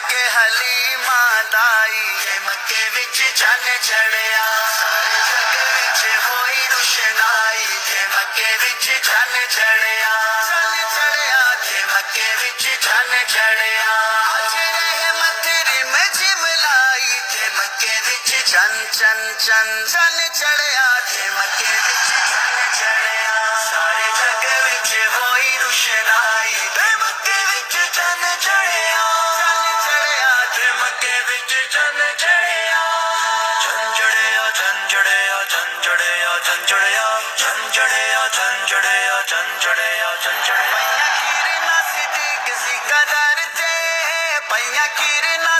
के हलीमा दाई मक्के विच चन चढ़िया सारे जग विच होई रुशनाई ते मक्के विच चन चढ़िया ते मक्के विच चन चढ़िया अज रहमत रिम जिमलाई ते मक्के विच चन चन चन चन चढ़िया ते मक्के विच चन चढ़िया सारे जग विच होई रुशनाई ते मक्के विच चन चढ़िया ते मक्के विच चन चढ़िया चन चढ़िया चन चढ़िया चन चढ़िया चन चढ़िया चन चढ़िया चन चढ़िया चन चढ़िया चन चढ़िया पैया खीर ना सिद्दीक सी कदर ते पैया खीर ना